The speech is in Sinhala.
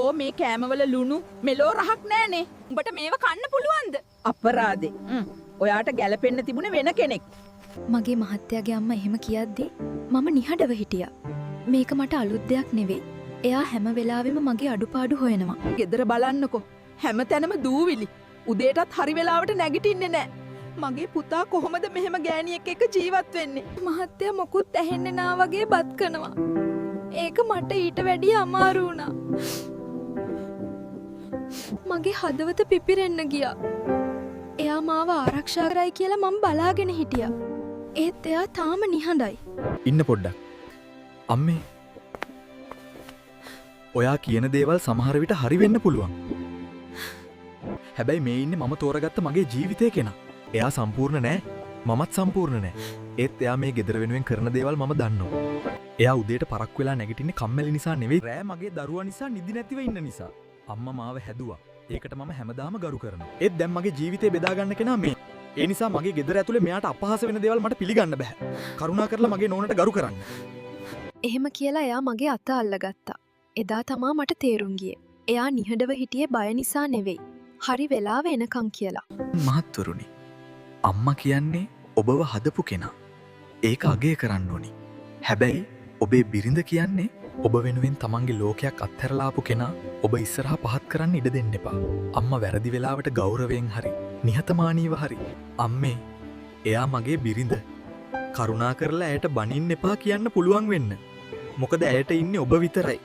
අයියෝ මේ කෑමවල ලුණු මෙලෝ රහක් නෑනේ. උඹට මේව කන්න පුළුවන්ද? අපරාදේ. ඔයාට ගැලපෙන්න තිබුණේ වෙන කෙනෙක්. මගේ මහත්තයාගේ අම්මා එහෙම කියද්දී මම නිහඬව හිටියා. මේක මට අලුත් දෙයක් නෙවෙයි. එයා හැම වෙලාවෙම මගේ අඩුපාඩු හොයනවා. ගෙදර බලන්නකෝ. හැමතැනම දූවිලි. උදේටත් හරි වෙලාවට නැගිටින්නේ නෑ. මගේ පුතා කොහොමද මෙහෙම ගෑණියෙක් එක්ක ජීවත් වෙන්නේ? මහත්තයා මොකුත් ඇහෙන්නේ නා වගේ බත් කනවා. ඒක මට ඊට වැඩිය අමාරු වුණා. මගේ හදවත පිපිරෙන්න ගියා. එයා මාව ආරක්ෂා කරයි කියලා මම බලාගෙන හිටියා. ඒත් එයා තාම නිහඬයි. ඉන්න පොඩ්ඩක්. අම්මේ. ඔයා කියන දේවල් සමහර විට හරි වෙන්න පුළුවන්. හැබැයි මේ ඉන්නේ මම තෝරගත්ත මගේ ජීවිතේ කෙනා. එයා සම්පූර්ණ නෑ. මමත් සම්පූර්ණ නෑ. ඒත් එයා මේ ගෙදර වෙනුවෙන් කරන දේවල් මම දන්නවා. එයා උදේට පරක් වෙලා නැගිටින්නේ කම්මැලි නිසා නෙවෙයි. රෑ මගේ දරුවා නිසා නිදි නැතිව ඉන්න නිසා. අම්මා මාව හැදුවා. ඒකට මම හැමදාම ගරු කරනවා. ඒත් දැන් මගේ ජීවිතේ බෙදා ගන්න කෙනා මේ. ඒ නිසා මගේ ගෙදර ඇතුලේ මෙයාට අපහාස වෙන දේවල් මට පිළිගන්න බෑ. කරුණා කරලා මගේ නෝනට ගරු කරන්න. එහෙම කියලා එයා මගේ අත අල්ලගත්තා. එදා තමා මට තේරුම් ගියේ. එයා නිහඬව හිටියේ බය නිසා නෙවෙයි. හරි වෙලාව එනකන් කියලා. මහත්වරුනි. අම්මා කියන්නේ ඔබව හදපු කෙනා. ඒක අගය කරන්න ඕනි. හැබැයි ඔබේ බිරිඳ කියන්නේ ඔබ වෙනුවෙන් තමන්ගේ ලෝකයක් අත්හැරලාපු කෙනා. ඔබ ඉස්සරහා පහත් කරන්න ඉඩ දෙන්න එපා. අම්මා වැරදි වෙලාවට ගෞරවයෙන් හරි නිහතමානීව හරි අම්මේ එයා මගේ බිරිඳ. කරුණා කරලා ඇයට බනින්න එපා කියන්න පුළුවන් වෙන්න. මොකද ඇයට ඉන්නේ ඔබ විතරයි.